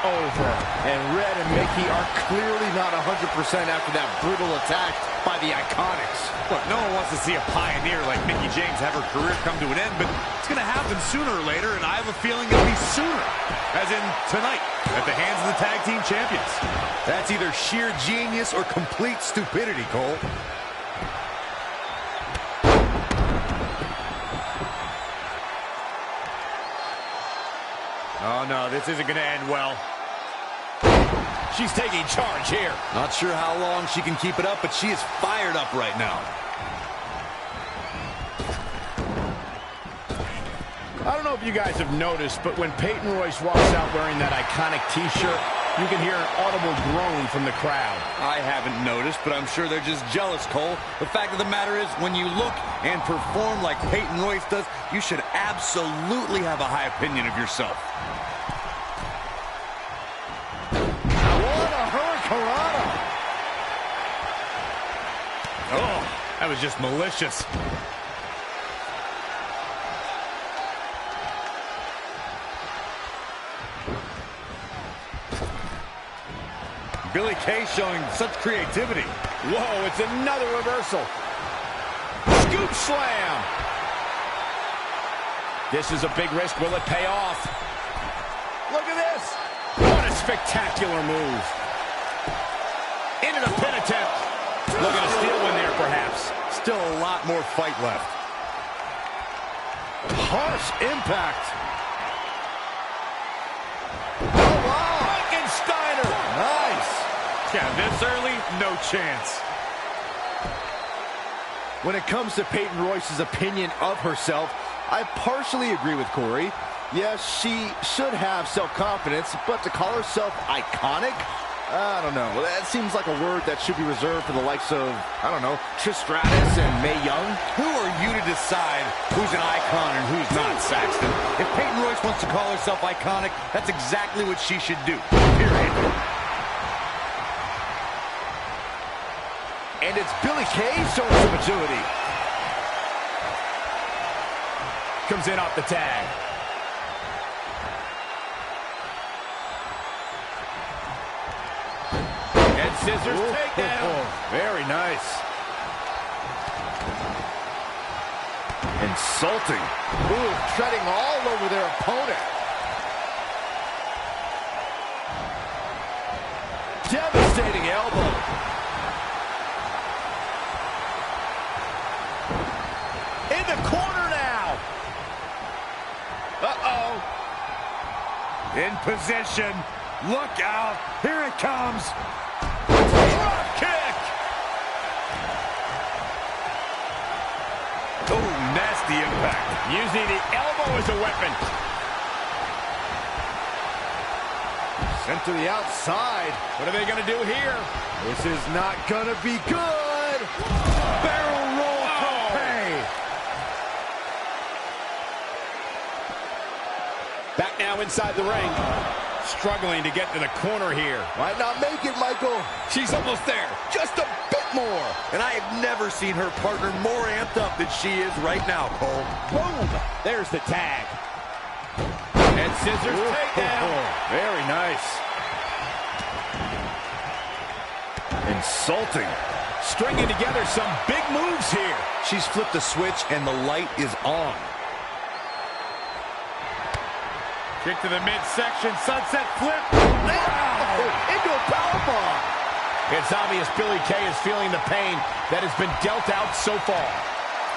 over. And Red and Mickey are clearly not 100% after that brutal attack by the Iconics. Look, no one wants to see a pioneer like Mickie James have her career come to an end, but it's going to happen sooner or later, and I have a feeling it'll be sooner, as in tonight, at the hands of the tag team champions. That's either sheer genius or complete stupidity, Cole. Oh, no, this isn't going to end well. She's taking charge here. Not sure how long she can keep it up, but she is fired up right now. I don't know if you guys have noticed, but when Peyton Royce walks out wearing that iconic T-shirt, you can hear an audible groan from the crowd. I haven't noticed, but I'm sure they're just jealous, Cole. The fact of the matter is, when you look and perform like Peyton Royce does, you should absolutely have a high opinion of yourself. What a hurricanrana! Oh, that was just malicious. Billie Kay showing such creativity. Whoa, it's another reversal. Scoop slam. This is a big risk. Will it pay off? Look at this. What a spectacular move. Into the pin attempt. Looking to steal one there, perhaps. Still a lot more fight left. Harsh impact. Oh, wow. Frankensteiner. Nice. Yeah, this early, no chance. When it comes to Peyton Royce's opinion of herself, I partially agree with Corey. Yes, she should have self-confidence, but to call herself iconic? I don't know. That seems like a word that should be reserved for the likes of, I don't know, Trish Stratus and Mae Young. Who are you to decide who's an icon and who's not, Saxton? If Peyton Royce wants to call herself iconic, that's exactly what she should do, period. And it's Billie Kay showing some agility. Comes in off the tag. Head scissors takedown. Very nice. Insulting. Ooh, treading all over their opponent. Devastating elbow. In the corner now. Uh-oh. In position. Look out. Here it comes. Drop kick. Oh, nasty impact. Using the elbow as a weapon. Sent to the outside. What are they going to do here? This is not going to be good. Barrel roll for pay. Back now inside the ring. Struggling to get to the corner here. Might not make it, Michael. She's almost there. Just a bit more. And I have never seen her partner more amped up than she is right now, Cole. Boom. There's the tag. And scissors takedown. Very nice. Insulting. Stringing together some big moves here. She's flipped the switch and the light is on. Kick to the midsection, sunset flip. Wow! Into a powerbomb. It's obvious Billie Kay is feeling the pain that has been dealt out so far.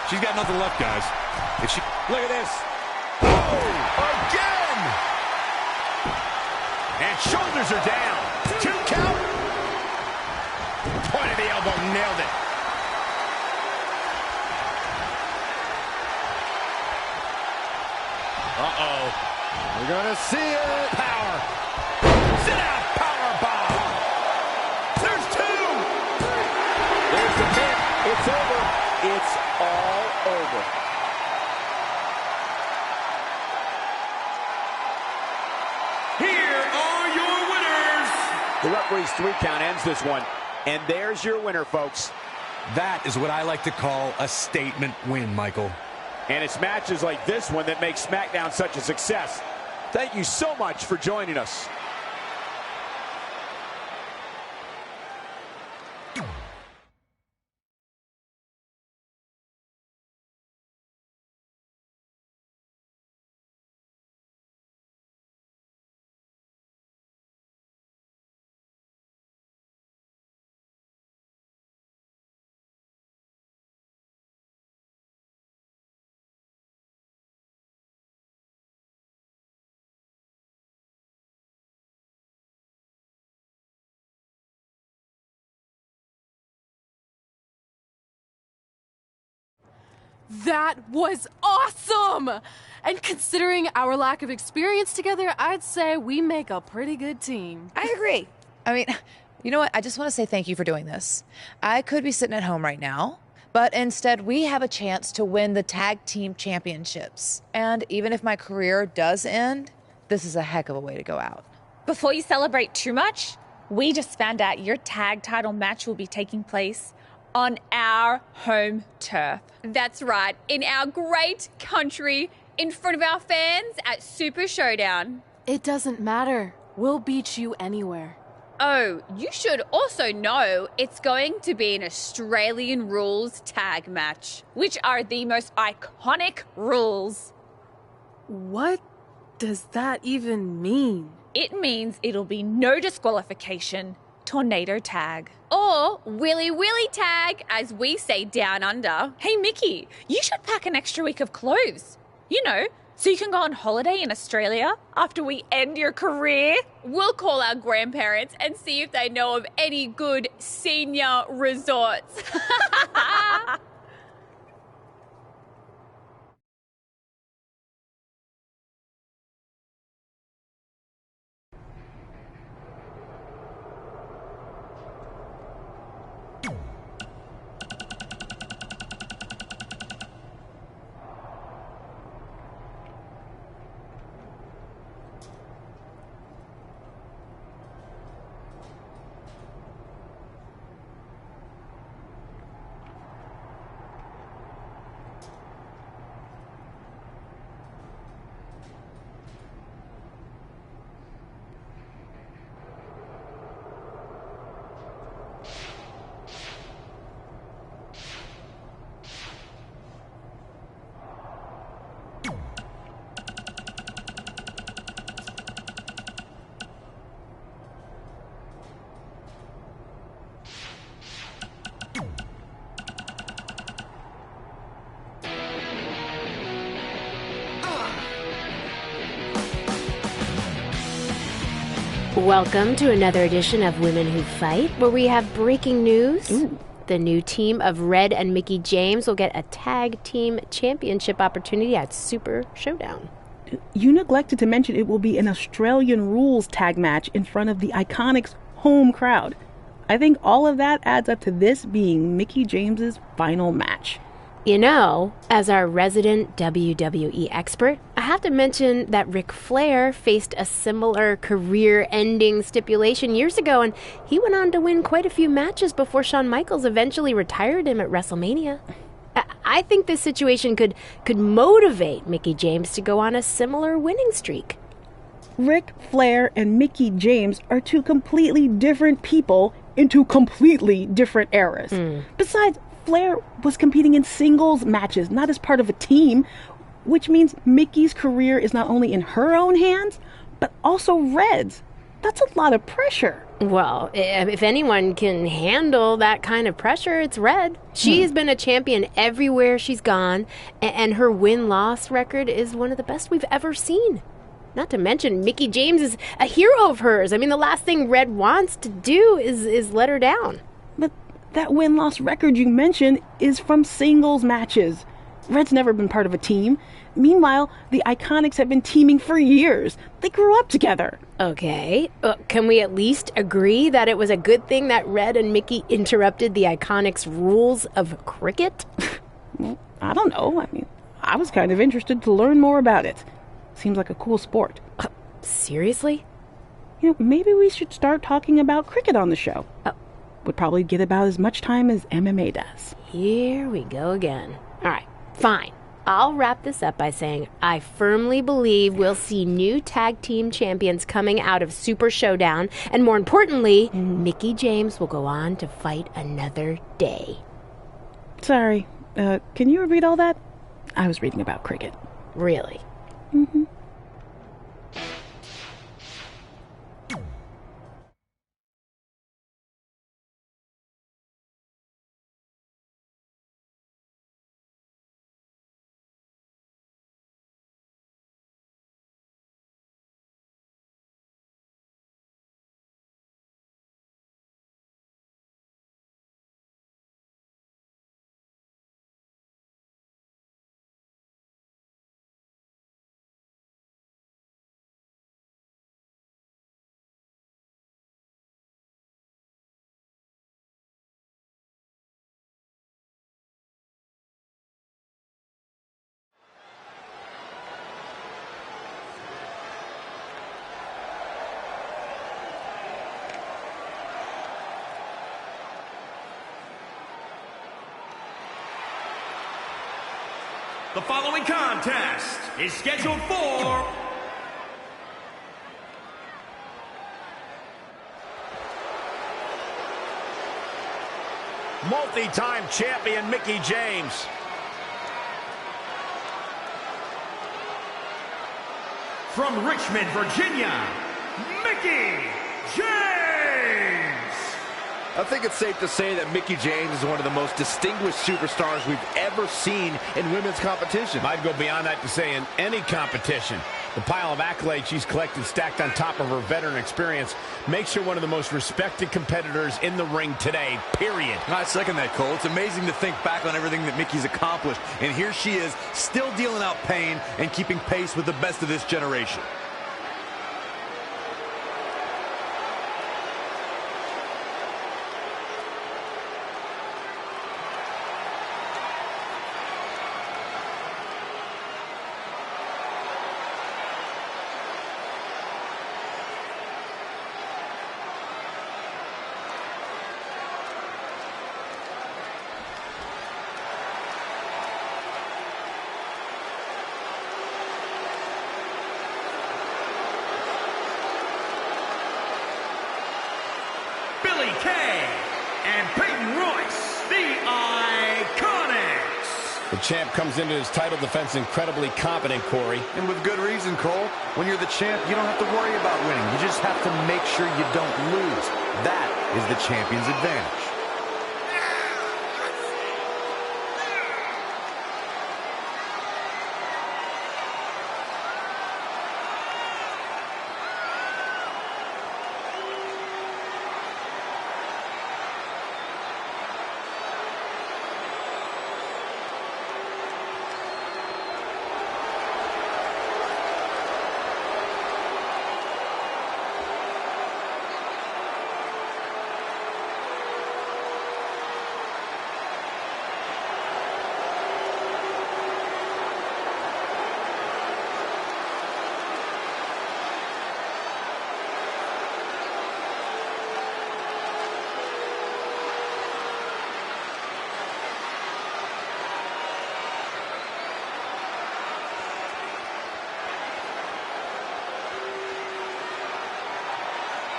She's got nothing left, guys. If she, look at this. Oh, again! And shoulders are down. 2 count. Point of the elbow, nailed it. Uh-oh. We're gonna see it. Power. Sit out. Power bomb. There's 2. There's the pin. It's over. It's all over. Here are your winners. The referee's 3 count ends this one. And there's your winner, folks. That is what I like to call a statement win, Michael. And it's matches like this one that make SmackDown such a success. Thank you so much for joining us. That was awesome! And considering our lack of experience together, I'd say we make a pretty good team. I agree. I mean, you know what? I just want to say thank you for doing this. I could be sitting at home right now, but instead we have a chance to win the tag team championships. And even if my career does end, this is a heck of a way to go out. Before you celebrate too much, we just found out your tag title match will be taking place on our home turf. That's right, in our great country, in front of our fans at Super Showdown. It doesn't matter. We'll beat you anywhere. Oh, you should also know it's going to be an Australian rules tag match, which are the most iconic rules. What does that even mean? It means it'll be no disqualification, tornado tag. Or willy willy tag, as we say down under. Hey, Mickey, you should pack an extra week of clothes. You know, so you can go on holiday in Australia after we end your career. We'll call our grandparents and see if they know of any good senior resorts. Welcome to another edition of Women Who Fight, where we have breaking news. Ooh. The new team of Red and Mickie James will get a tag team championship opportunity at Super Showdown. You neglected to mention it will be an Australian rules tag match in front of the Iconics' home crowd. I think all of that adds up to this being Mickie James's final match. You know, as our resident WWE expert, I have to mention that Ric Flair faced a similar career-ending stipulation years ago, and he went on to win quite a few matches before Shawn Michaels eventually retired him at WrestleMania. I think this situation could motivate Mickie James to go on a similar winning streak. Ric Flair and Mickie James are two completely different people in two completely different eras. Besides, Flair was competing in singles matches, not as part of a team, which means Mickie's career is not only in her own hands, but also Red's. That's a lot of pressure. Well, if anyone can handle that kind of pressure, it's Red. She's been a champion everywhere she's gone, and her win-loss record is one of the best we've ever seen. Not to mention, Mickie James is a hero of hers. I mean, the last thing Red wants to do is let her down. But that win-loss record you mentioned is from singles matches. Red's never been part of a team. Meanwhile, the Iconics have been teaming for years. They grew up together. Okay. Can we at least agree that it was a good thing that Red and Mickie interrupted the Iconics' rules of cricket? Well, I don't know. I mean, I was kind of interested to learn more about it. Seems like a cool sport. Seriously? You know, maybe we should start talking about cricket on the show. Would probably get about as much time as MMA does. Here we go again. All right, fine. I'll wrap this up by saying I firmly believe we'll see new tag team champions coming out of Super Showdown, and more importantly, Mickie James will go on to fight another day. Sorry, can you repeat all that? I was reading about cricket. Really? Mm-hmm. The following contest is scheduled for multi-time champion Mickie James. from Richmond, Virginia, Mickie James. I think it's safe to say that Mickie James is one of the most distinguished superstars we've ever seen in women's competition. I'd go beyond that to say in any competition. The pile of accolades she's collected stacked on top of her veteran experience makes her one of the most respected competitors in the ring today, period. I second that, Cole. It's amazing to think back on everything that Mickie's accomplished, and here she is, still dealing out pain and keeping pace with the best of this generation. Wwe2k and Peyton Royce, the Iconics. The champ comes into his title defense incredibly confident, Corey. And with good reason, Cole. When you're the champ, you don't have to worry about winning. You just have to make sure you don't lose. That is the champion's advantage.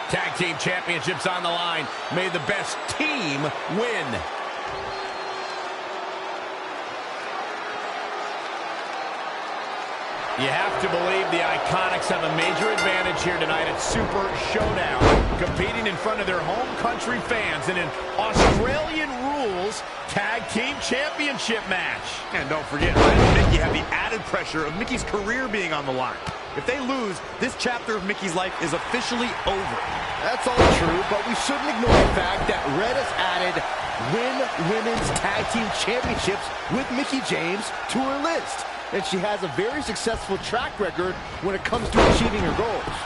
Tag team championships on the line. May the best team win. You have to believe the Iconics have a major advantage here tonight at Super Showdown, competing in front of their home country fans in an Australian rules tag team championship match. And don't forget, Red and Mickie have the added pressure of Mickie's career being on the line. If they lose, this chapter of Mickie's life is officially over. That's all true, but we shouldn't ignore the fact that Red has added women's tag team championships with Mickie James to her list. And she has a very successful track record when it comes to achieving her goals.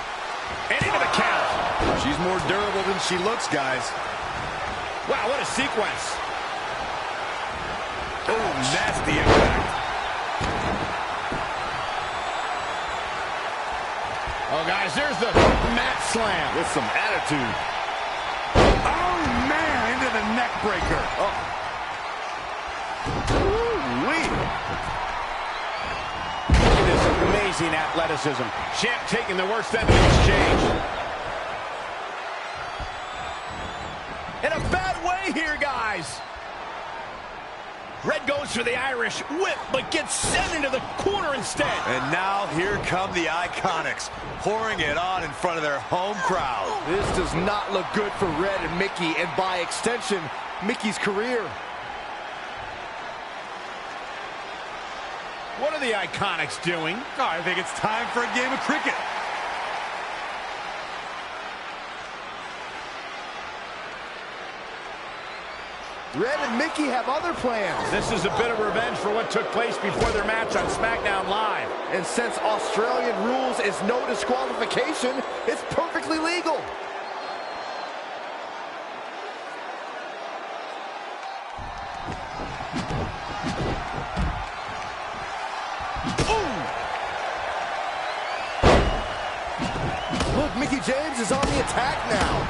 And into the count. She's more durable than she looks, guys. Wow, what a sequence. Oh, nasty impact. Oh, guys, there's the mat slam. With some attitude. Oh, man, into the neck breaker. Oh. Ooh-wee. Look at this amazing athleticism. Champ taking the worst end of the exchange. In a bad way here, guys. Red goes for the Irish whip, but gets sent into the corner instead. And now here come the Iconics, pouring it on in front of their home crowd. This does not look good for Red and Mickie, and by extension, Mickie's career. What are the Iconics doing? Oh, I think it's time for a game of cricket. Red and Mickie have other plans. This is a bit of revenge for what took place before their match on SmackDown Live. And since Australian rules is no disqualification, it's perfectly legal. Look, Mickie James is on the attack now.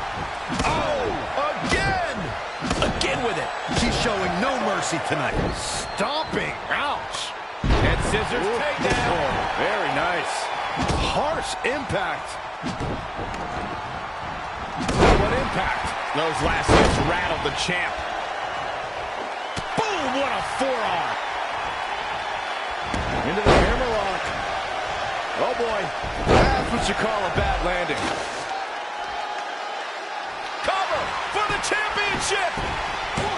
Oh, again! Again with it. She's showing no mercy tonight. Stomping. Ouch. And Scissors takedown. Very nice. Harsh impact. What impact? Those last hits rattled the champ. Boom, what a forearm. Into the hammerlock. Oh boy, that's what you call a bad landing. Cover for the championship. 1,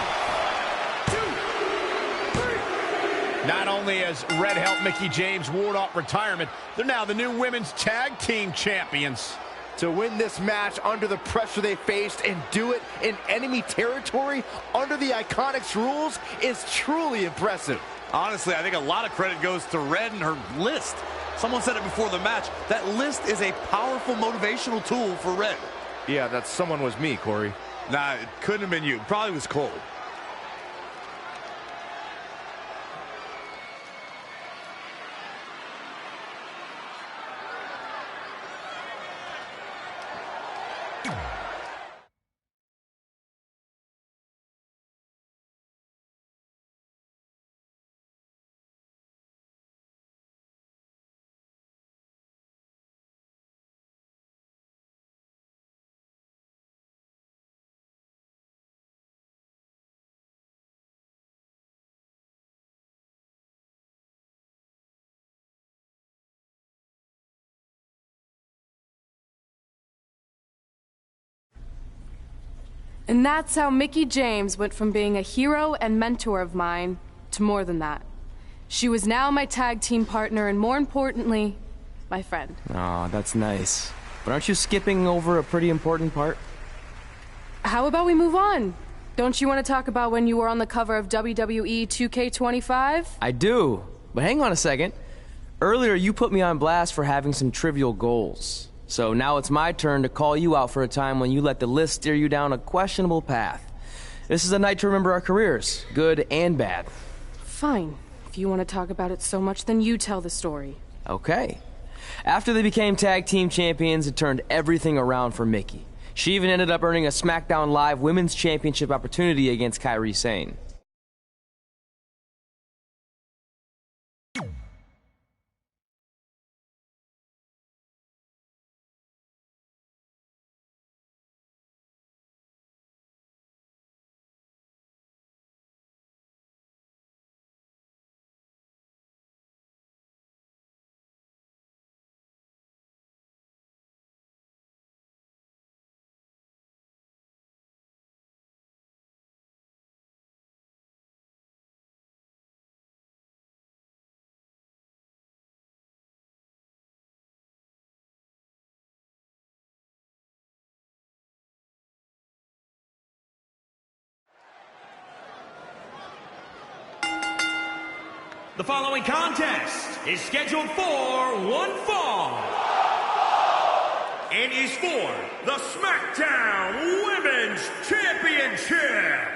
2, 3. Not only has Red helped Mickie James ward off retirement, they're now the new women's tag team champions. To win this match under the pressure they faced and do it in enemy territory under the Iconics rules is truly impressive. Honestly, I think a lot of credit goes to Red and her list. Someone said it before the match. That list is a powerful motivational tool for Red. Yeah, that someone was me, Corey. Nah, it couldn't have been you. It probably was Cole. And that's how Mickie James went from being a hero and mentor of mine to more than that. She was now my tag team partner and, more importantly, my friend. Aw, that's nice. But aren't you skipping over a pretty important part? How about we move on? Don't you want to talk about when you were on the cover of Wwe2k20? I do, but hang on a second. Earlier, you put me on blast for having some trivial goals. So now it's my turn to call you out for a time when you let the list steer you down a questionable path. This is a night to remember our careers, good and bad. Fine. If you want to talk about it so much, then you tell the story. Okay. After they became tag team champions, it turned everything around for Mickie. She even ended up earning a SmackDown Live Women's Championship opportunity against Kairi Sane. The following contest is scheduled for one fall and is for the SmackDown Women's Championship.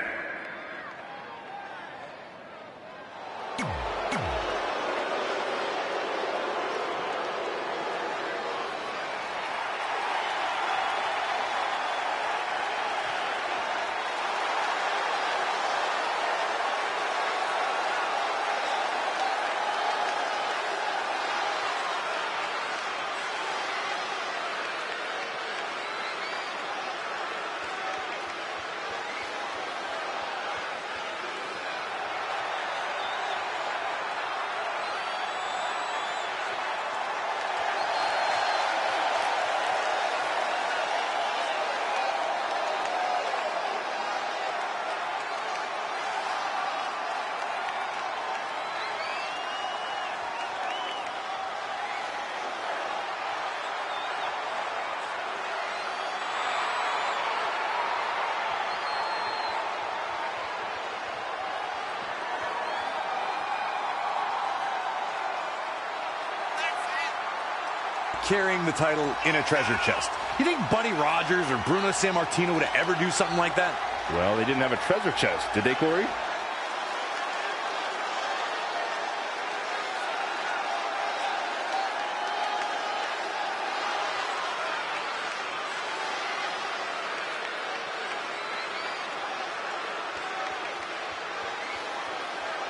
Carrying the title in a treasure chest. You think Buddy Rogers or Bruno Sammartino would ever do something like that? Well, they didn't have a treasure chest, did they, Corey?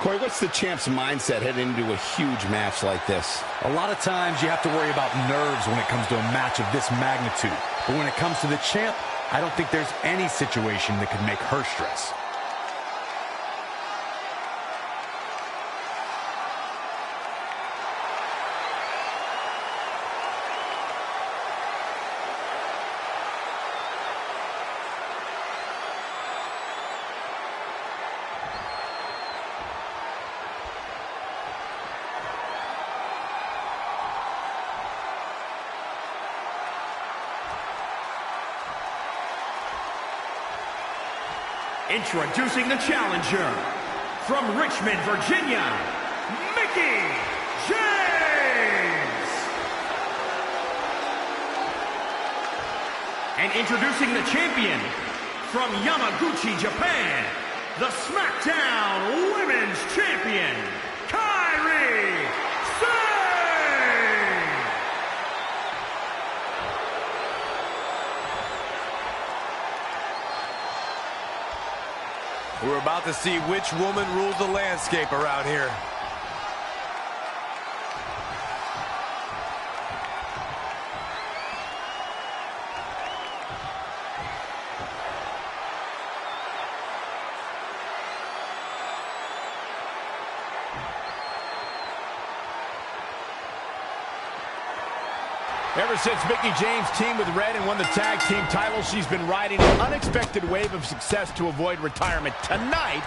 Corey, what's the champ's mindset heading into a huge match like this? A lot of times you have to worry about nerves when it comes to a match of this magnitude. But when it comes to the champ, I don't think there's any situation that could make her stress. Introducing the challenger, from Richmond, Virginia, Mickie James! And introducing the champion, from Yamaguchi, Japan, the SmackDown Women's Champion, Kairi Sane! We're about to see which woman rules the landscape around here. Ever since Mickie James teamed with Red and won the tag team title, she's been riding an unexpected wave of success to avoid retirement. Tonight,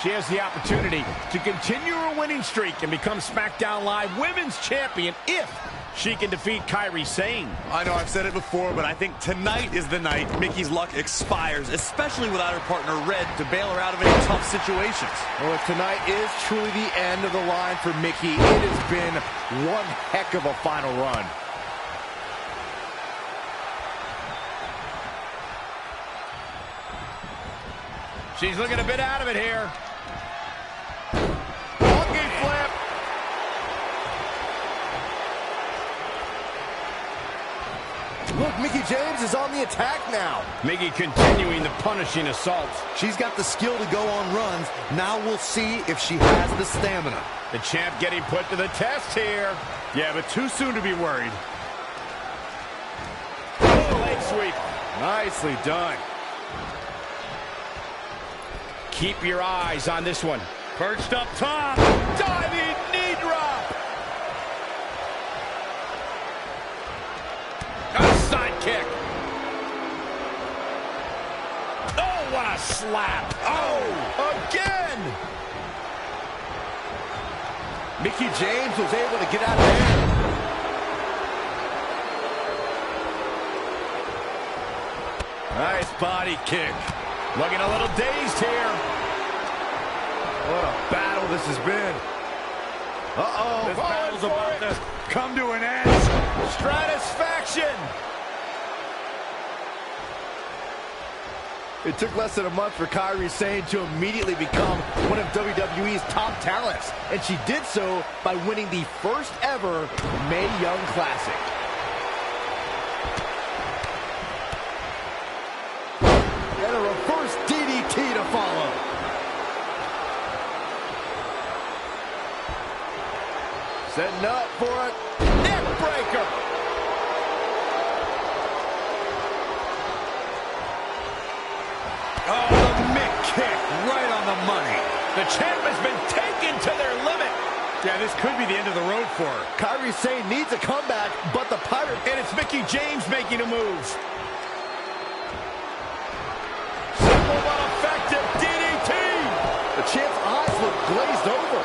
she has the opportunity to continue her winning streak and become SmackDown Live Women's Champion if she can defeat Kairi Sane. I know I've said it before, but I think tonight is the night Mickie's luck expires, especially without her partner Red to bail her out of any tough situations. Well, if tonight is truly the end of the line for Mickie, it has been one heck of a final run. She's looking a bit out of it here. Monkey flip. Look, Mickie James is on the attack now. Mickie continuing the punishing assault. She's got the skill to go on runs. Now we'll see if she has the stamina. The champ getting put to the test here. Yeah, but too soon to be worried. Oh, leg sweep. Nicely done. Keep your eyes on this one. Perched up top. Diving knee drop. A side kick. Oh, what a slap. Oh, again. Mickie James was able to get out of there. Nice body kick. Looking a little dazed here. What a battle this has been. Uh-oh. This battle's about to come to an end. Stratisfaction. It took less than a month for Kairi Sane to immediately become one of WWE's top talents. And she did so by winning the first ever Mae Young Classic. And a reverse DDT to follow. Setting up for a neck breaker. Oh, the Mick kick right on the money. The champ has been taken to their limit. Yeah, this could be the end of the road for her. Kairi Sane needs a comeback, but the Pirate... And it's Mickie James making a move. Simple but effective DDT. The champ's eyes look glazed over.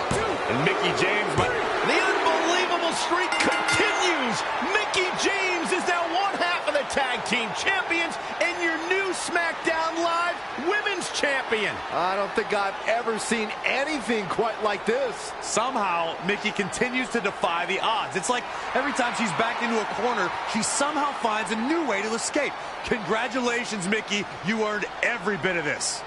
And Mickie James, but the unbelievable streak continues. Mickie James is now one half of the tag team champions and your new SmackDown Live Women's Champion. I don't think I've ever seen anything quite like this. Somehow, Mickie continues to defy the odds. It's like every time she's backed into a corner, she somehow finds a new way to escape. Congratulations, Mickie. You earned every bit of this.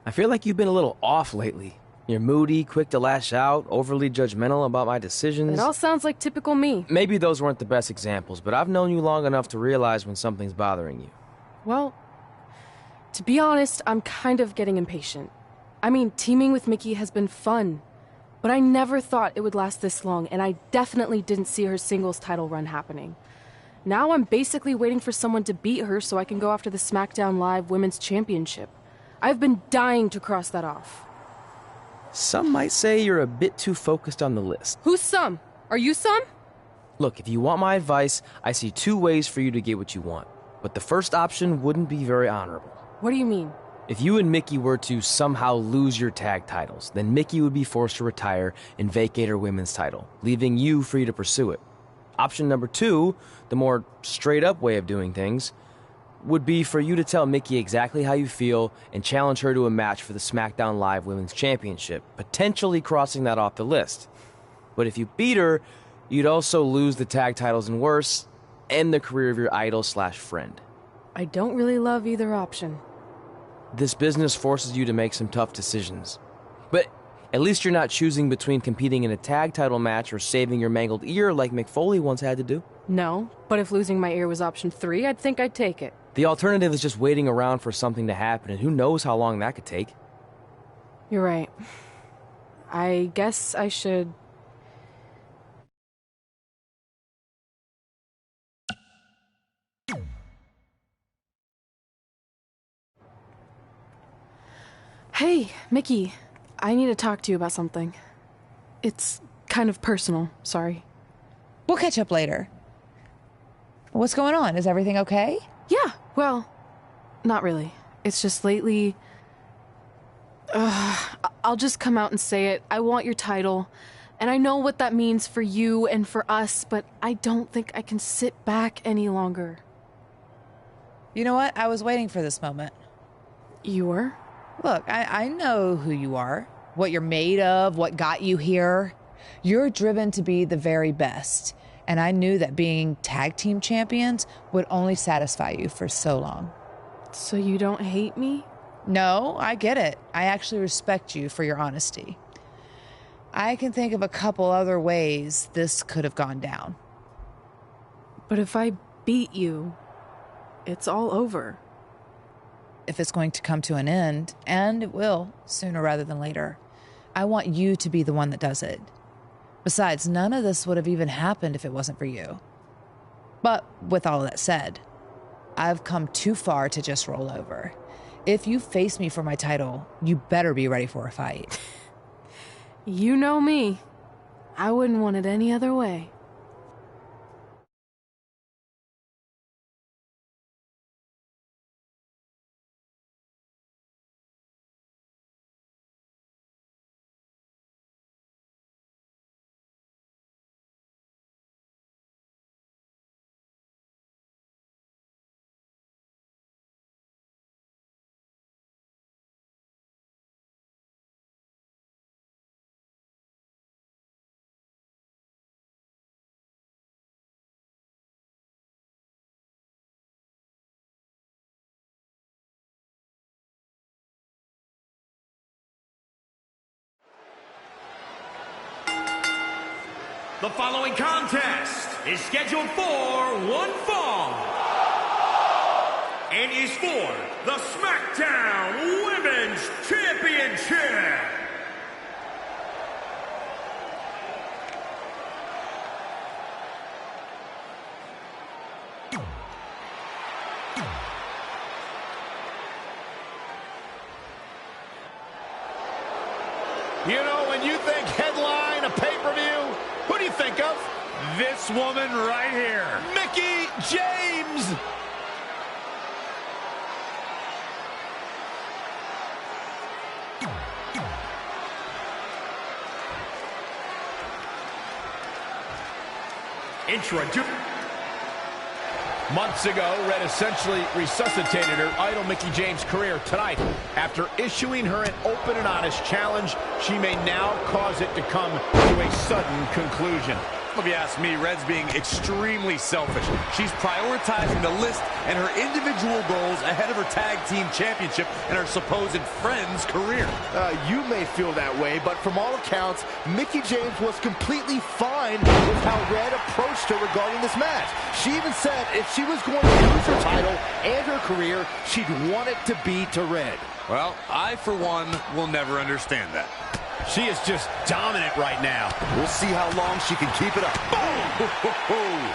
I feel like you've been a little off lately. You're moody, quick to lash out, overly judgmental about my decisions. It all sounds like typical me. Maybe those weren't the best examples, but I've known you long enough to realize when something's bothering you. Well, to be honest, I'm kind of getting impatient. I mean, teaming with Mickie has been fun, but I never thought it would last this long, and I definitely didn't see her singles title run happening. Now I'm basically waiting for someone to beat her so I can go after the SmackDown Live Women's Championship. I've been dying to cross that off. Some might say you're a bit too focused on the list. Who's some? Are you some? Look, if you want my advice, I see two ways for you to get what you want. But the first option wouldn't be very honorable. What do you mean? If you and Mickie were to somehow lose your tag titles, then Mickie would be forced to retire and vacate her women's title, leaving you free to pursue it. Option number two, the more straight-up way of doing things, would be for you to tell Mickie exactly how you feel and challenge her to a match for the SmackDown Live Women's Championship, potentially crossing that off the list. But if you beat her, you'd also lose the tag titles and worse, end the career of your idol/friend. I don't really love either option. This business forces you to make some tough decisions. But at least you're not choosing between competing in a tag title match or saving your mangled ear like Mick Foley once had to do. No, but if losing my ear was option 3, I'd think I'd take it. The alternative is just waiting around for something to happen, and who knows how long that could take. You're right. I guess I should... Hey, Mickie. I need to talk to you about something. It's kind of personal, sorry. We'll catch up later. What's going on? Is everything okay? Yeah, well, not really. It's just lately... I'll just come out and say it. I want your title. And I know what that means for you and for us, but I don't think I can sit back any longer. You know what? I was waiting for this moment. You were? Look, I know who you are, what you're made of, what got you here. You're driven to be the very best. And I knew that being tag team champions would only satisfy you for so long. So you don't hate me? No, I get it. I actually respect you for your honesty. I can think of a couple other ways this could have gone down. But if I beat you, it's all over. If it's going to come to an end, and it will, sooner rather than later, I want you to be the one that does it. Besides, none of this would have even happened if it wasn't for you. But with all of that said, I've come too far to just roll over. If you face me for my title, you better be ready for a fight. You know me. I wouldn't want it any other way. The following contest is scheduled for one fall and is for the SmackDown Women's Championship. You know, when you think headline, a pay-per-view, who do you think of? This woman right here. Mickie James! Months ago, Red essentially resuscitated her idol Mickie James' career. Tonight, after issuing her an open and honest challenge, she may now cause it to come to a sudden conclusion. If you ask me, Red's being extremely selfish. She's prioritizing the list and her individual goals ahead of her tag team championship and her supposed friend's career. You may feel that way, but from all accounts, Mickie James was completely fine with how Red approached her regarding this match. She even said if she was going to lose her title and her career, she'd want it to be to Red. Well, I, for one, will never understand that. She is just dominant right now. We'll see how long she can keep it up. Boom!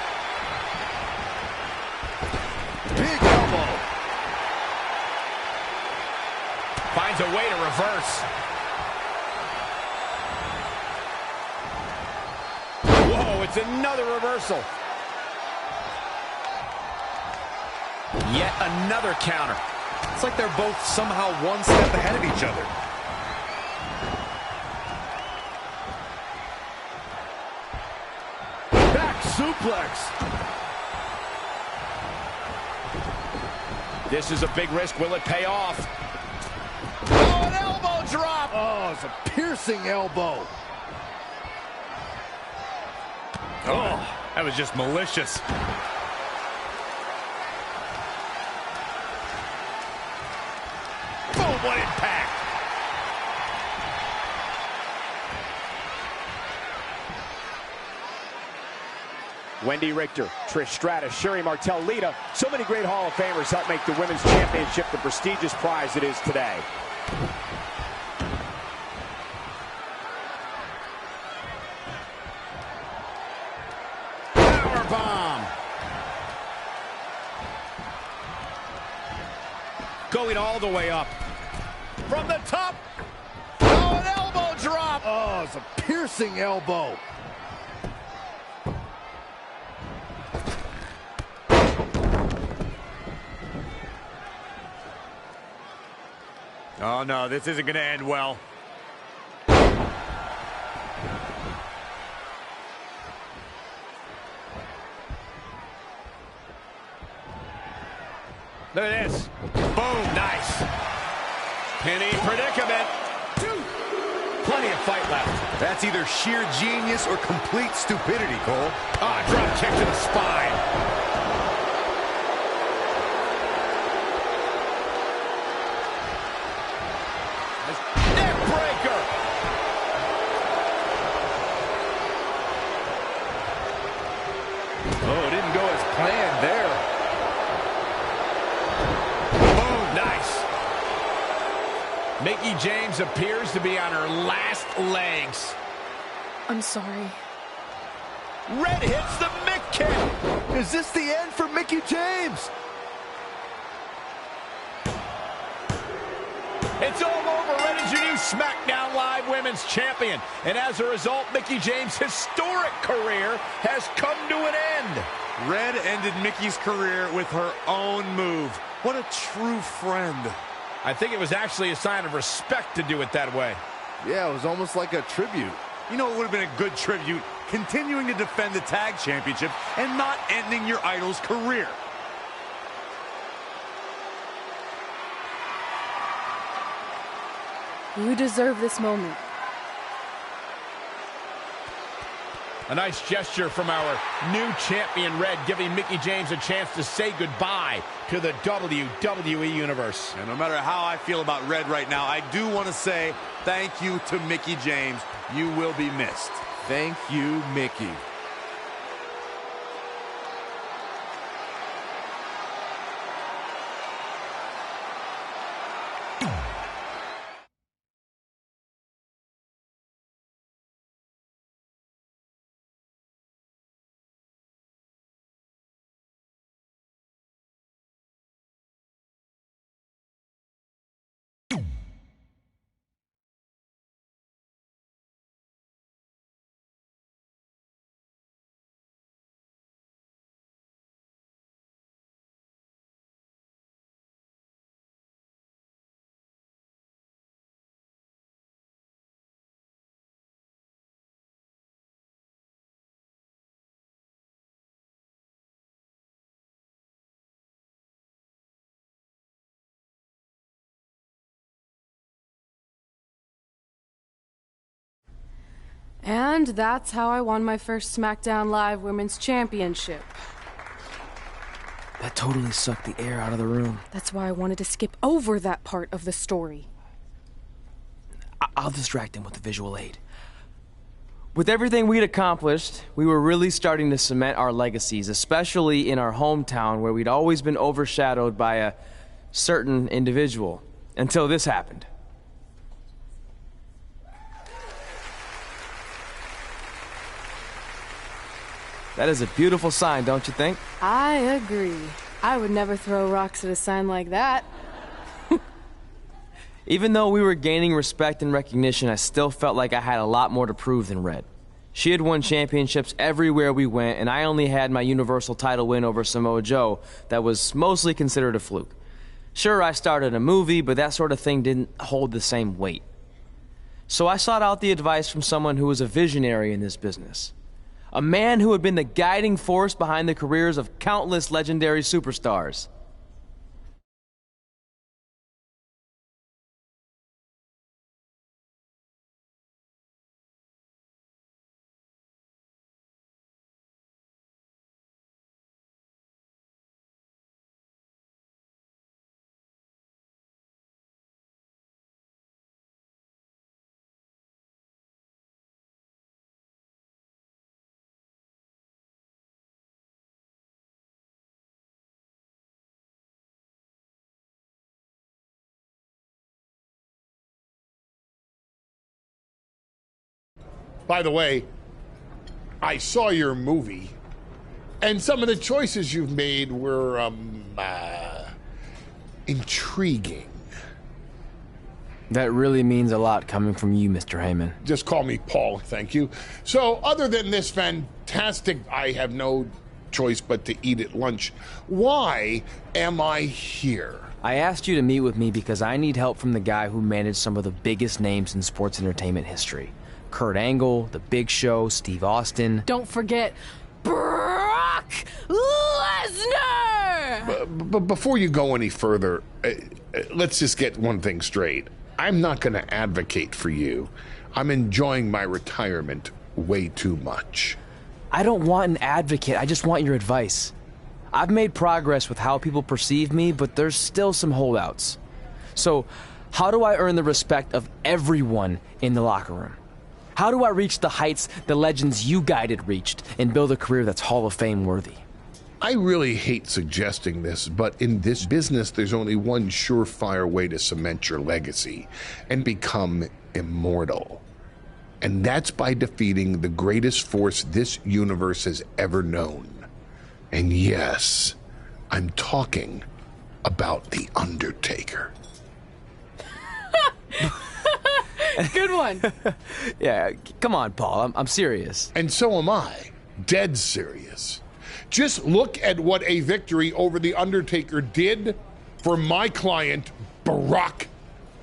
Big elbow. Finds a way to reverse. Whoa, it's another reversal. Yet another counter. It's like they're both somehow one step ahead of each other. Back suplex. This is a big risk. Will it pay off? Oh, an elbow drop. Oh, it's a piercing elbow. Oh, that was just malicious. Boom, what impact. Wendy Richter, Trish Stratus, Sherry Martel, Lita. So many great Hall of Famers help make the Women's Championship the prestigious prize it is today. Powerbomb. Going all the way up. From the top. Oh, an elbow drop. Oh, it's a piercing elbow. Oh, no, this isn't going to end well. Look at this. Boom, nice. Penny predicament. Plenty of fight left. That's either sheer genius or complete stupidity, Cole. Ah, drop kick to the spine. Neck breaker. Oh, it didn't go as planned there. Boom, nice. Mickie James appears to be on her last legs. I'm sorry. Red hits the Mick kick. Is this the end for Mickie James? It's all over. Red is your new SmackDown Live Women's Champion. And as a result, Mickie James' historic career has come to an end. Red ended Mickie's career with her own move. What a true friend. I think it was actually a sign of respect to do it that way. Yeah, it was almost like a tribute. You know, it would have been a good tribute, continuing to defend the tag championship and not ending your idol's career. You deserve this moment. A nice gesture from our new champion, Red, giving Mickie James a chance to say goodbye to the WWE Universe. And no matter how I feel about Red right now, I do want to say thank you to Mickie James. You will be missed. Thank you, Mickie. And that's how I won my first SmackDown Live Women's Championship. That totally sucked the air out of the room. That's why I wanted to skip over that part of the story. I'll distract him with the visual aid. With everything we'd accomplished, we were really starting to cement our legacies, especially in our hometown where we'd always been overshadowed by a certain individual, until this happened. That is a beautiful sign, don't you think? I agree. I would never throw rocks at a sign like that. Even though we were gaining respect and recognition, I still felt like I had a lot more to prove than Red. She had won championships everywhere we went, and I only had my Universal title win over Samoa Joe that was mostly considered a fluke. Sure, I started a movie, but that sort of thing didn't hold the same weight. So I sought out the advice from someone who was a visionary in this business. A man who had been the guiding force behind the careers of countless legendary superstars. By the way, I saw your movie, and some of the choices you've made were, intriguing. That really means a lot coming from you, Mr. Heyman. Just call me Paul, thank you. So, other than this fantastic, I have no choice but to eat at lunch, why am I here? I asked you to meet with me because I need help from the guy who managed some of the biggest names in sports entertainment history. Kurt Angle, The Big Show, Steve Austin. Don't forget Brock Lesnar! But before you go any further, let's just get one thing straight. I'm not going to advocate for you. I'm enjoying my retirement way too much. I don't want an advocate, I just want your advice. I've made progress with how people perceive me, but there's still some holdouts. So, how do I earn the respect of everyone in the locker room? How do I reach the heights the legends you guided reached and build a career that's Hall of Fame worthy? I really hate suggesting this, but in this business, there's only one surefire way to cement your legacy and become immortal. And that's by defeating the greatest force this universe has ever known. And yes, I'm talking about The Undertaker. Good one. Yeah, come on, Paul, I'm serious. And so am I. Dead serious. Just look at what a victory over The Undertaker did for my client, Brock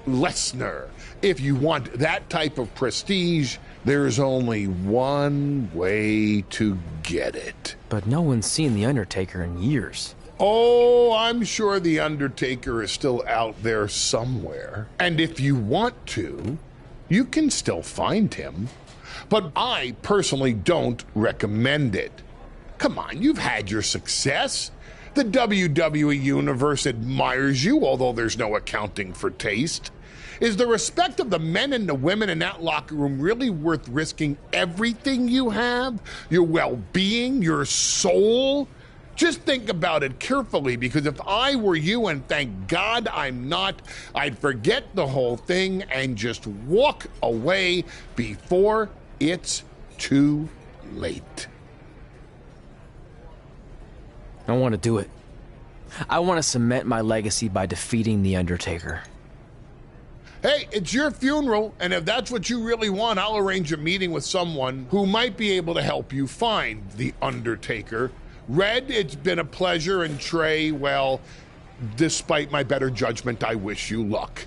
Lesnar. If you want that type of prestige, there's only one way to get it. But no one's seen The Undertaker in years. Oh, I'm sure The Undertaker is still out there somewhere. And if you want to, you can still find him. But I personally don't recommend it. Come on, you've had your success. The WWE Universe admires you, although there's no accounting for taste. Is the respect of the men and the women in that locker room really worth risking everything you have? Your well-being, your soul? Just think about it carefully, because if I were you, and thank God I'm not, I'd forget the whole thing and just walk away before it's too late. I want to do it. I want to cement my legacy by defeating The Undertaker. Hey, it's your funeral, and if that's what you really want, I'll arrange a meeting with someone who might be able to help you find The Undertaker. Red, it's been a pleasure, and Trey, well, despite my better judgment, I wish you luck.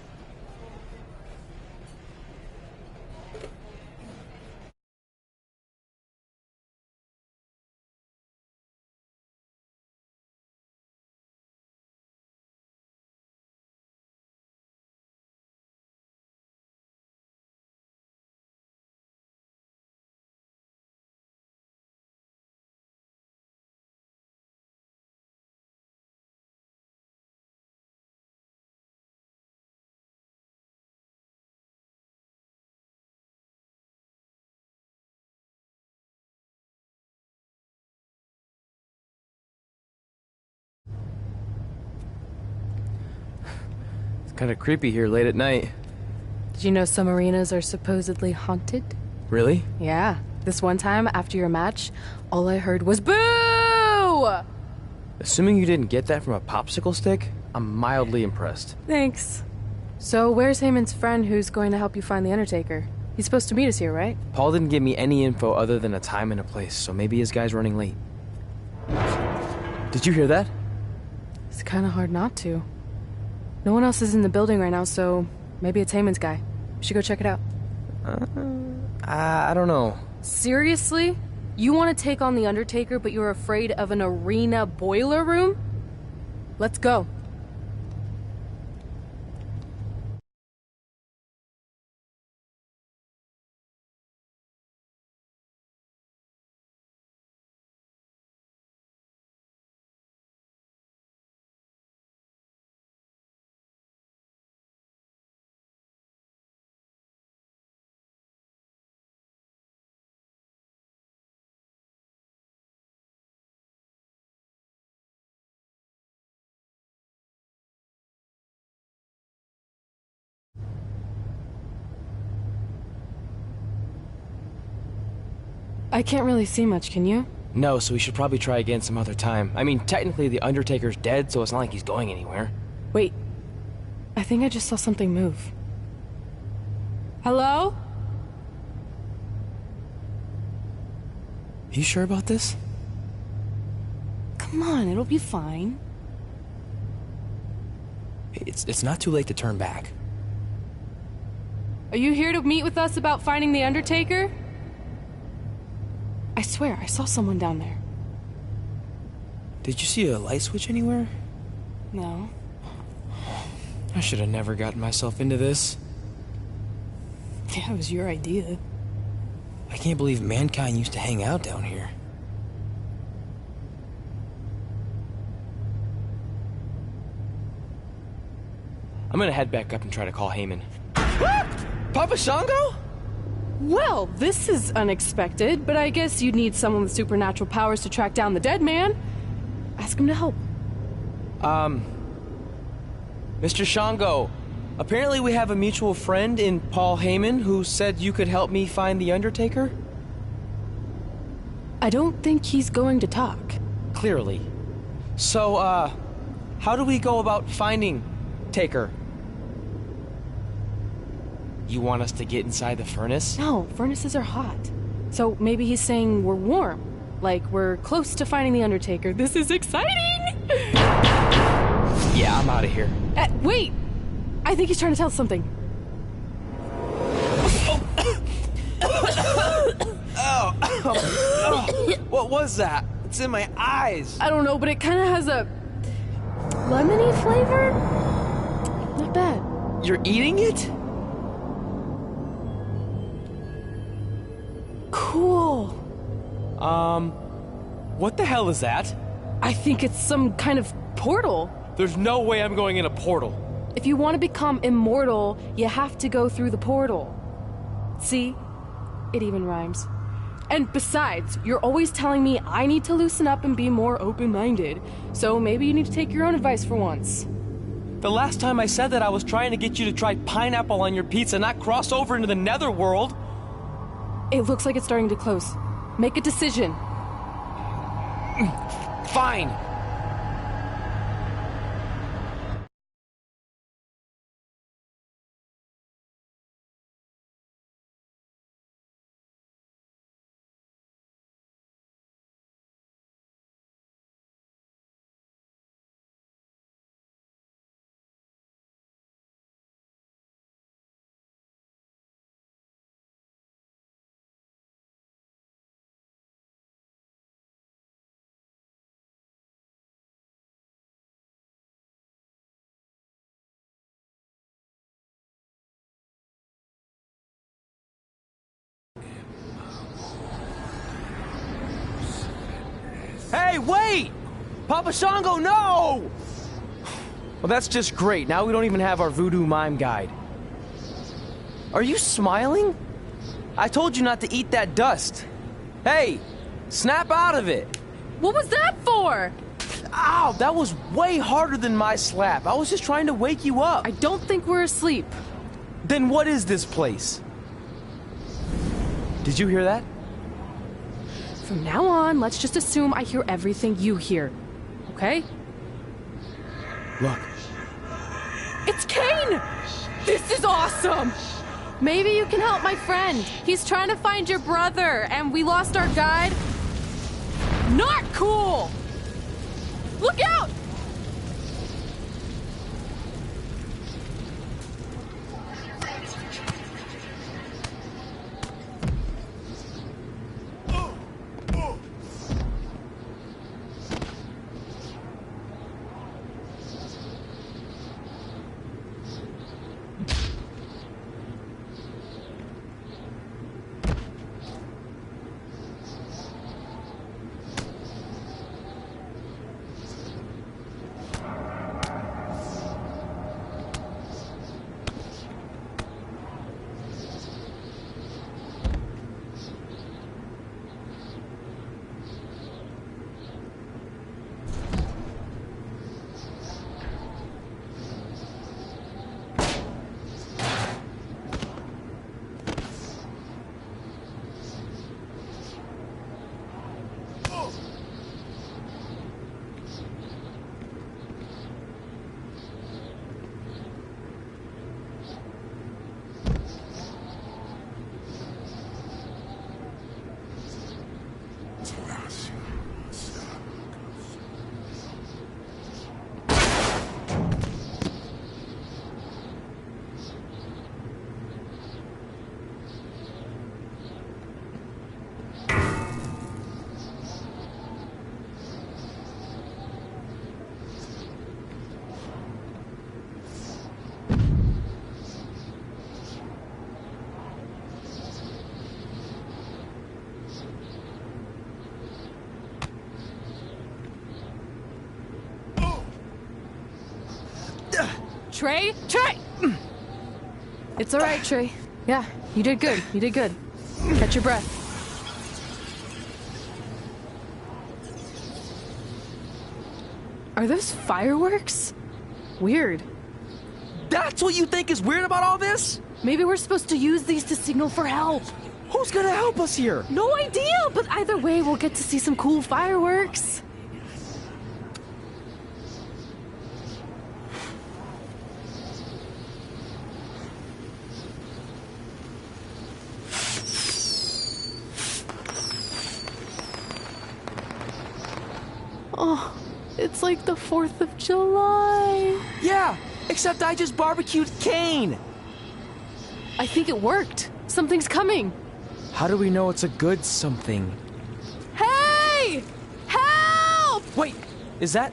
Kind of creepy here late at night. Did you know some arenas are supposedly haunted? Really? Yeah. This one time, after your match, all I heard was boo! Assuming you didn't get that from a popsicle stick, I'm mildly impressed. Thanks. So where's Heyman's friend who's going to help you find the Undertaker? He's supposed to meet us here, right? Paul didn't give me any info other than a time and a place, so maybe his guy's running late. Did you hear that? It's kind of hard not to. No one else is in the building right now, so maybe it's Heyman's guy. We should go check it out. I don't know. Seriously? You want to take on the Undertaker, but you're afraid of an arena boiler room? Let's go. I can't really see much, can you? No, so we should probably try again some other time. I mean, technically the Undertaker's dead, so it's not like he's going anywhere. Wait. I think I just saw something move. Hello? You sure about this? Come on, it'll be fine. It's not too late to turn back. Are you here to meet with us about finding the Undertaker? I swear, I saw someone down there. Did you see a light switch anywhere? No. I should have never gotten myself into this. Yeah, it was your idea. I can't believe mankind used to hang out down here. I'm gonna head back up and try to call Heyman. Papa Shango? Well, this is unexpected, but I guess you'd need someone with supernatural powers to track down the dead man. Ask him to help. Mr. Shango, apparently we have a mutual friend in Paul Heyman who said you could help me find the Undertaker? I don't think he's going to talk. Clearly. So, how do we go about finding Taker? You want us to get inside the furnace? No, furnaces are hot. So maybe he's saying we're warm. Like we're close to finding the Undertaker. This is exciting! Yeah, I'm out of here. Wait! I think he's trying to tell us something. What was that? It's in my eyes. I don't know, but it kind of has a lemony flavor? Not bad. You're eating it? Cool. What the hell is that? I think it's some kind of portal. There's no way I'm going in a portal. If you want to become immortal, you have to go through the portal. See? It even rhymes. And besides, you're always telling me I need to loosen up and be more open-minded. So maybe you need to take your own advice for once. The last time I said that I was trying to get you to try pineapple on your pizza, not cross over into the netherworld. It looks like it's starting to close. Make a decision. Fine. Hey, wait! Papa Shango, no! Well, that's just great. Now we don't even have our voodoo mime guide. Are you smiling? I told you not to eat that dust. Hey, snap out of it. What was that for? Ow, that was way harder than my slap. I was just trying to wake you up. I don't think we're asleep. Then what is this place? Did you hear that? From now on, let's just assume I hear everything you hear. Okay? Look. It's Kane! This is awesome! Maybe you can help my friend. He's trying to find your brother, and we lost our guide. Not cool! Look out! Trey? Trey! It's all right, Trey. Yeah, you did good. You did good. Catch your breath. Are those fireworks? Weird. That's what you think is weird about all this? Maybe we're supposed to use these to signal for help. Who's gonna help us here? No idea, but either way, we'll get to see some cool fireworks. Oh, it's like the 4th of July. Yeah, except I just barbecued Kane. I think it worked. Something's coming. How do we know it's a good something? Hey! Help! Wait, is that...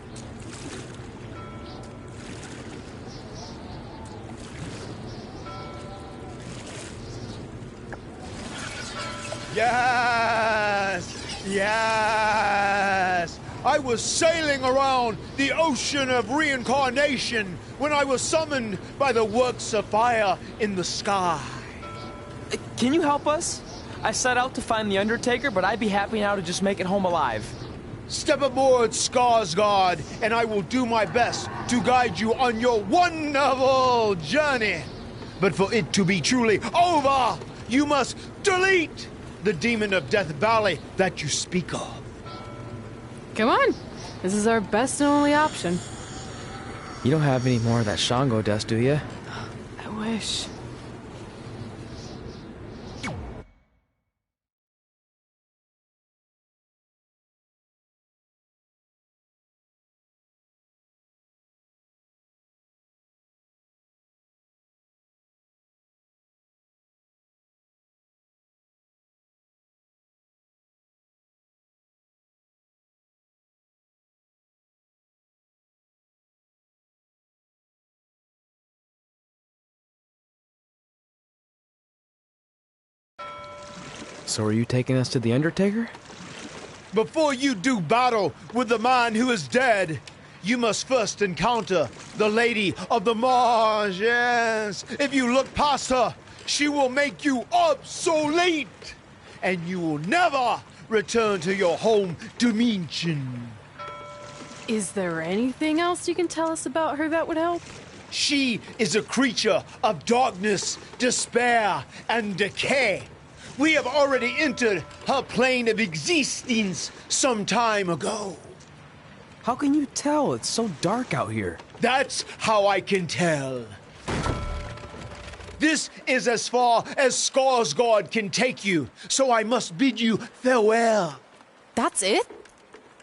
Yes! Yes! I was sailing around the ocean of reincarnation when I was summoned by the works of fire in the sky. Can you help us? I set out to find the Undertaker, but I'd be happy now to just make it home alive. Step aboard, Skarsgård, and I will do my best to guide you on your wonderful journey. But for it to be truly over, you must delete the demon of Death Valley that you speak of. Come on. This is our best and only option. You don't have any more of that Shango dust, do you? I wish. So are you taking us to the Undertaker? Before you do battle with the man who is dead, you must first encounter the Lady of the Marsh. Yes. If you look past her, she will make you obsolete, and you will never return to your home dimension. Is there anything else you can tell us about her that would help? She is a creature of darkness, despair, and decay. We have already entered her plane of existence some time ago. How can you tell? It's so dark out here. That's how I can tell. This is as far as Skarsgård can take you, so I must bid you farewell. That's it?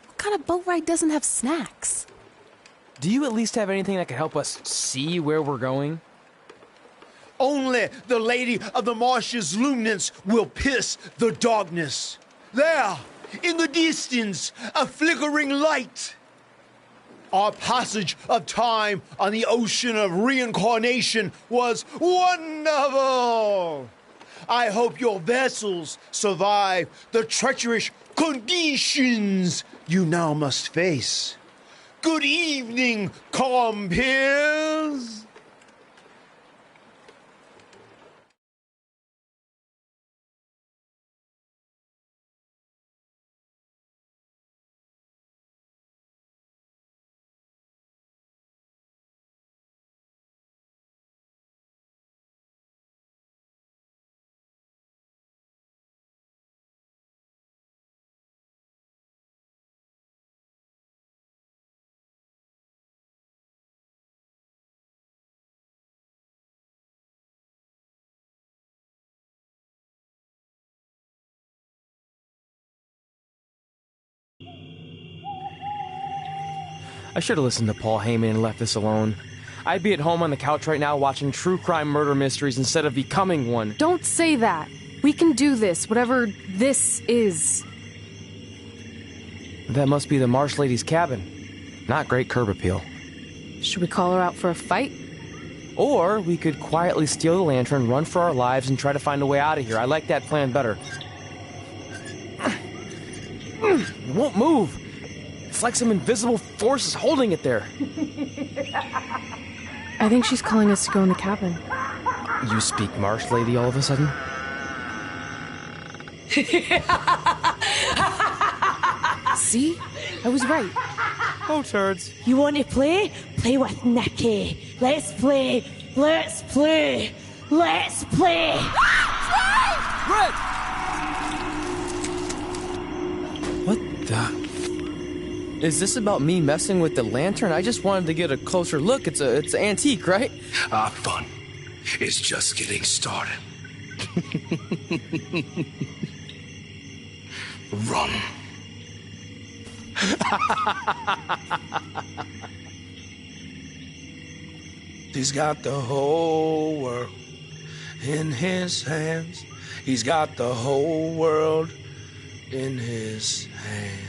What kind of boat ride doesn't have snacks? Do you at least have anything that can help us see where we're going? Only the Lady of the Marshes luminance will pierce the darkness. There, in the distance, a flickering light. Our passage of time on the ocean of reincarnation was wonderful. I hope your vessels survive the treacherous conditions you now must face. Good evening, compeers. I should have listened to Paul Heyman and left this alone. I'd be at home on the couch right now watching true crime murder mysteries instead of becoming one. Don't say that. We can do this, whatever this is. That must be the Marsh Lady's cabin. Not great curb appeal. Should we call her out for a fight? Or we could quietly steal the lantern, run for our lives, and try to find a way out of here. I like that plan better. It won't move. It's like some invisible force is holding it there. I think she's calling us to go in the cabin. You speak Marsh Lady all of a sudden? See? I was right. Oh, turds. You want to play? Play with Nikki. Let's play. Let's play. Let's play. Red! What the... Is this about me messing with the lantern? I just wanted to get a closer look. It's antique, right? Our fun is just getting started. Run. He's got the whole world in his hands. He's got the whole world in his hands.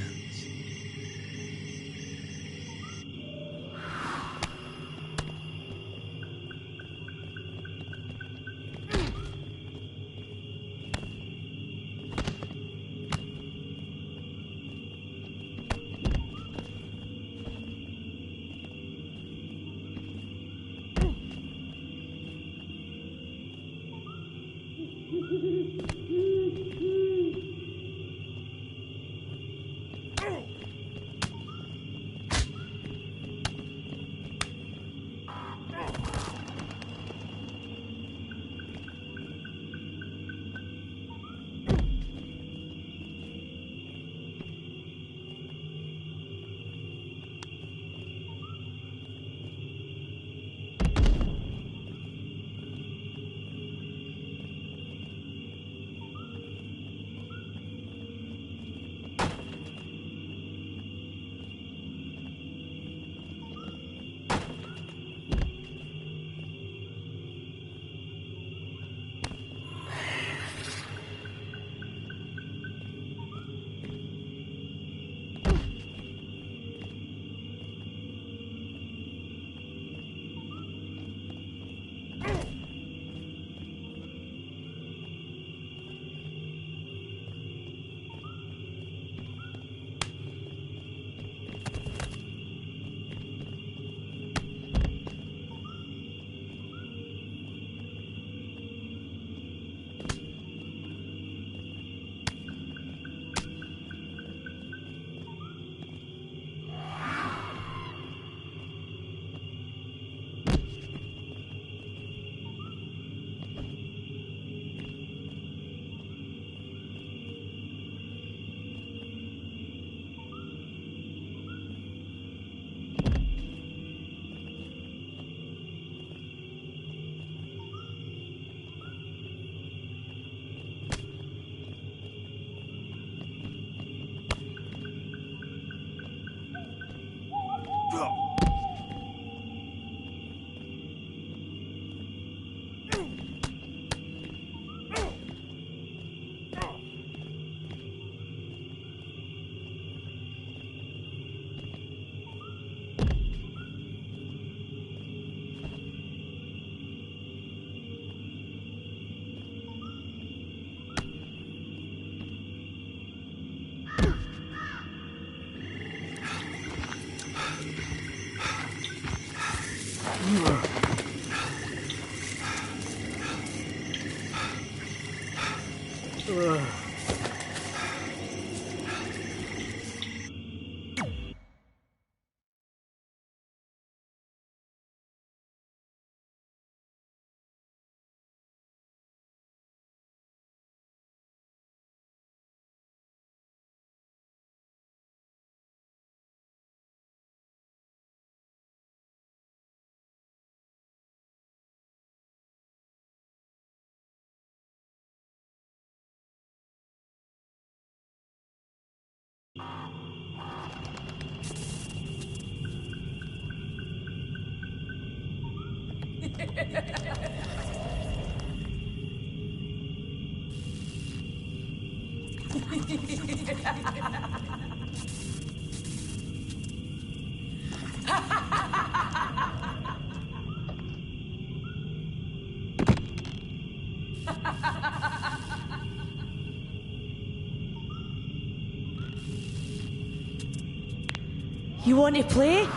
You want to play?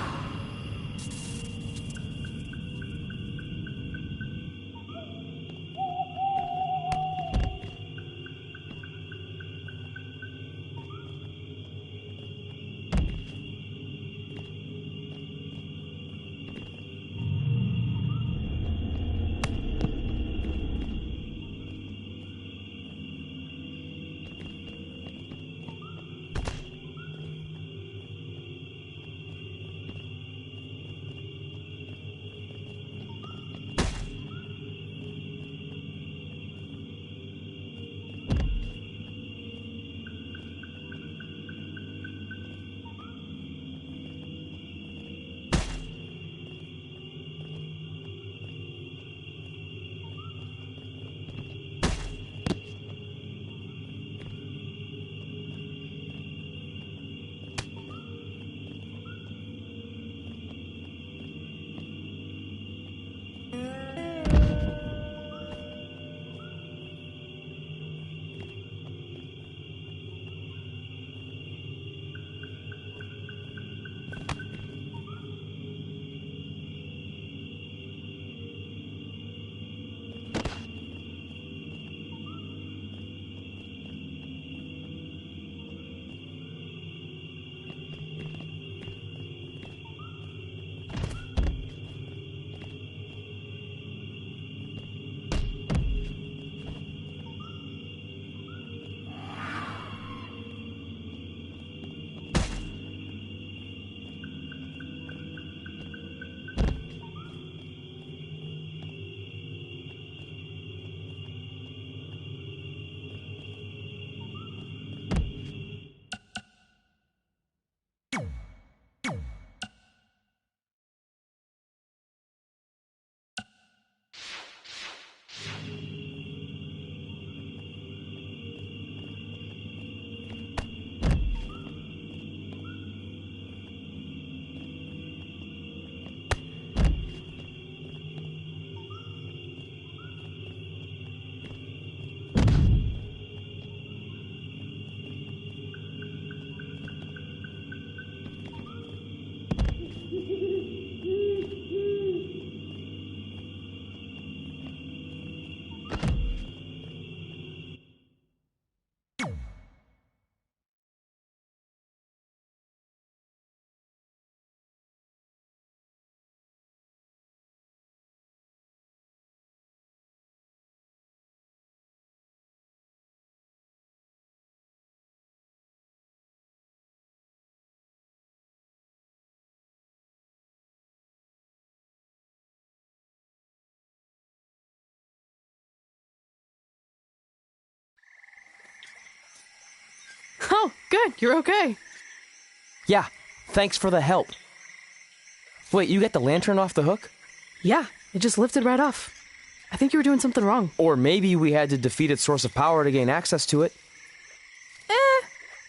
Oh, good. You're okay. Yeah, thanks for the help. Wait, you got the lantern off the hook? Yeah, it just lifted right off. I think you were doing something wrong. Or maybe we had to defeat its source of power to gain access to it.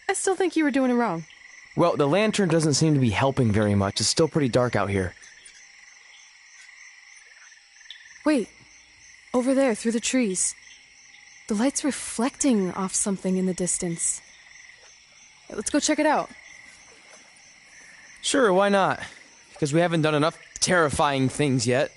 I still think you were doing it wrong. Well, the lantern doesn't seem to be helping very much. It's still pretty dark out here. Wait, over there, through the trees. The light's reflecting off something in the distance. Let's go check it out. Sure, why not? Because we haven't done enough terrifying things yet.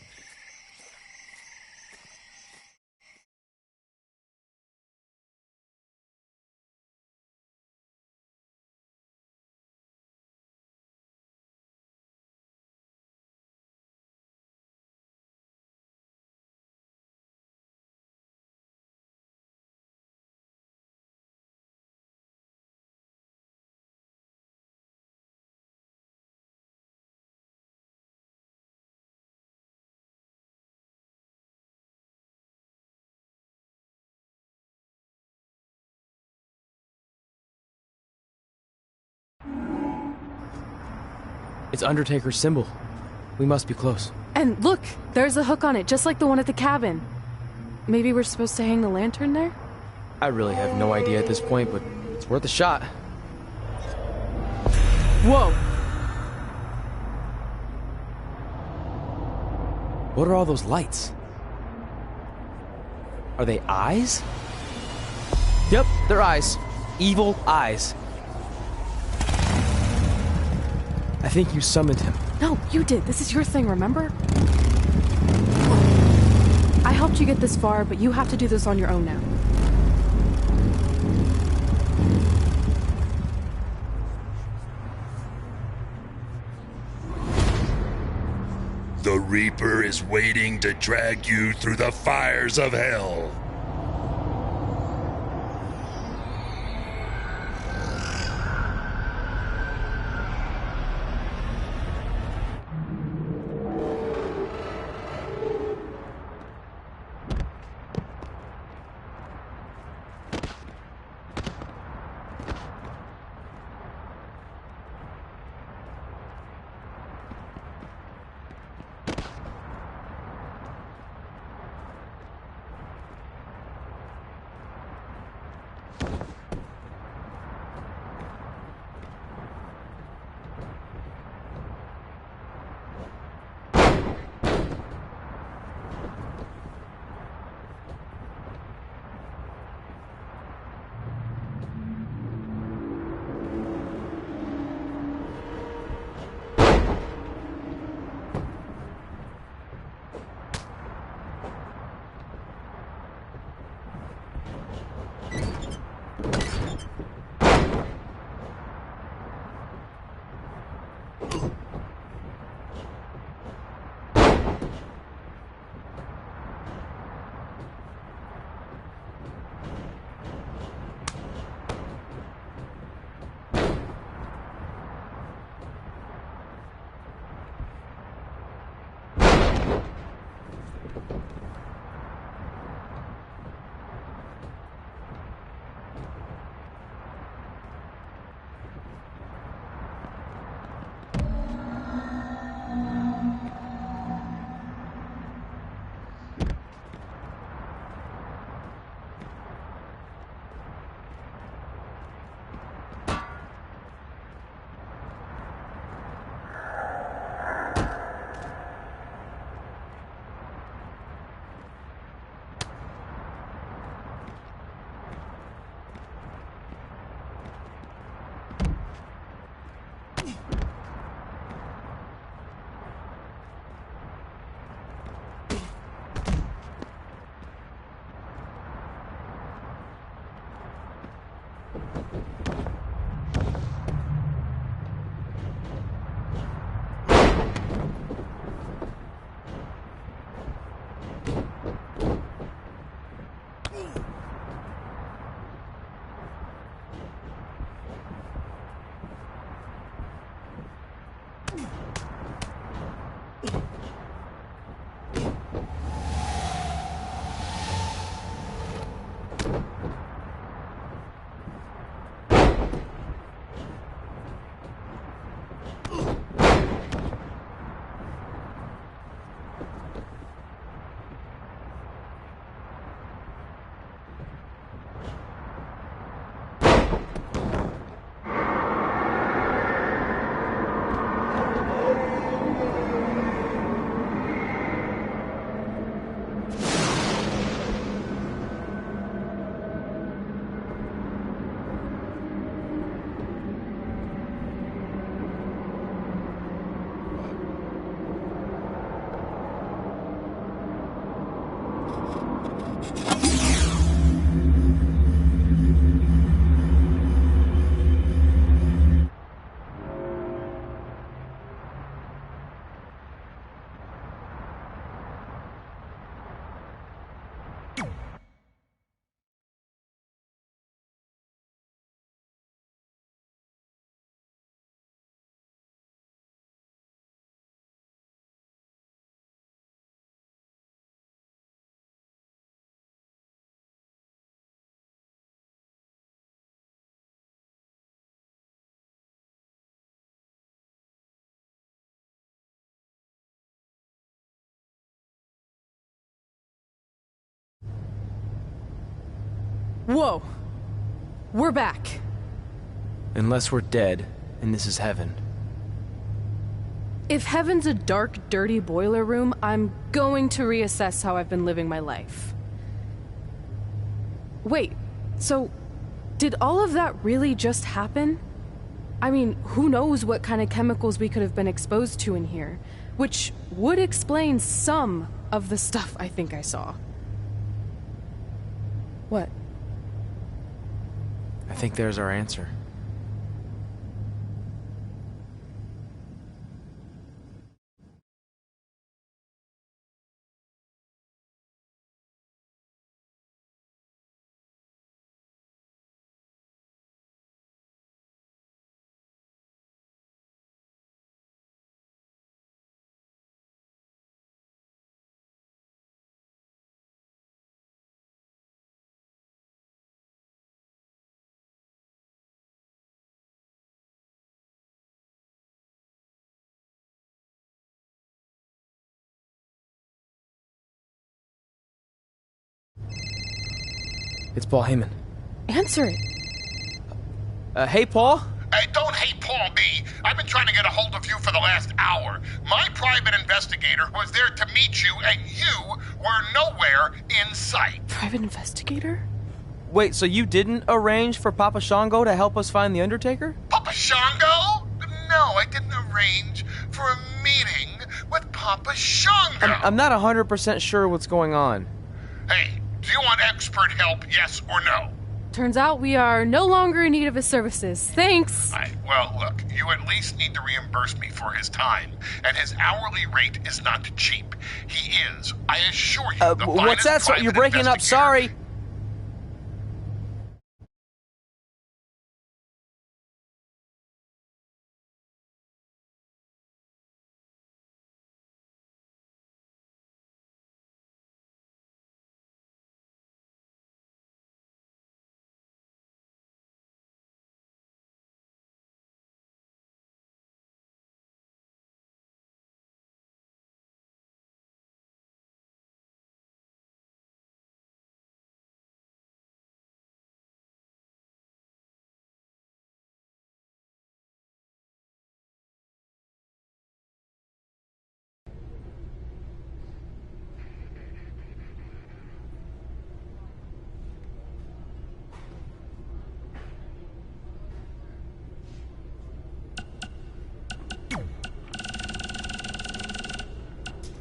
It's Undertaker's symbol. We must be close. And look, there's a hook on it, just like the one at the cabin. Maybe we're supposed to hang the lantern there? I really have no idea at this point, but it's worth a shot. Whoa! What are all those lights? Are they eyes? Yep, they're eyes. Evil eyes. I think you summoned him. No, you did. This is your thing, remember? I helped you get this far, but you have to do this on your own now. The Reaper is waiting to drag you through the fires of hell. Whoa. We're back. Unless we're dead, and this is heaven. If heaven's a dark, dirty boiler room, I'm going to reassess how I've been living my life. Wait, so did all of that really just happen? I mean, who knows what kind of chemicals we could have been exposed to in here, which would explain some of the stuff I think I saw. What? I think there's our answer. It's Paul Heyman. Answer it. Hey, Paul? Hey, don't hate Paul B. I've been trying to get a hold of you for the last hour. My private investigator was there to meet you, and you were nowhere in sight. Private investigator? Wait, so you didn't arrange for Papa Shango to help us find the Undertaker? Papa Shango? No, I didn't arrange for a meeting with Papa Shango. I'm not 100% sure what's going on. Hey, do you want expert help, yes or no? Turns out we are no longer in need of his services. Thanks. Well, look, you at least need to reimburse me for his time, and his hourly rate is not cheap. He is, I assure you, the what's that? So you're breaking up, sorry.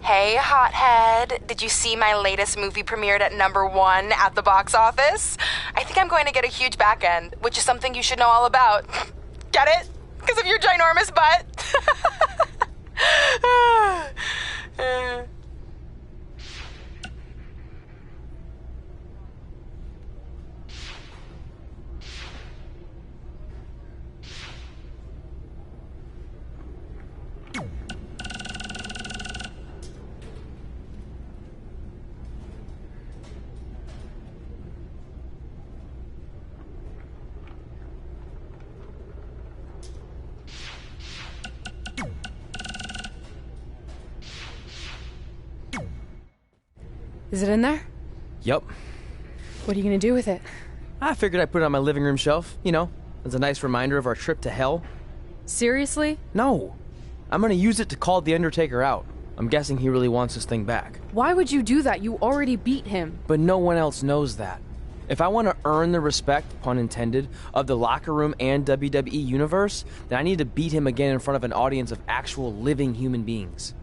Hey, hothead. Did you see my latest movie premiered at #1 at the box office? I think I'm going to get a huge back end, which is something you should know all about. Get it? Because of your ginormous butt? Is it in there? Yup. What are you gonna do with it? I figured I'd put it on my living room shelf, you know, as a nice reminder of our trip to hell. Seriously? No. I'm gonna use it to call the Undertaker out. I'm guessing he really wants this thing back. Why would you do that? You already beat him. But no one else knows that. If I want to earn the respect, pun intended, of the locker room and WWE universe, then I need to beat him again in front of an audience of actual living human beings.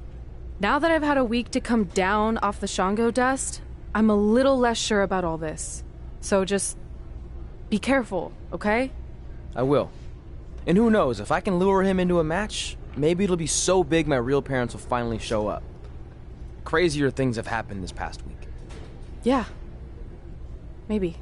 Now that I've had a week to come down off the Shango dust, I'm a little less sure about all this. So just be careful, okay? I will. And who knows, if I can lure him into a match, maybe it'll be so big my real parents will finally show up. Crazier things have happened this past week. Yeah. Maybe.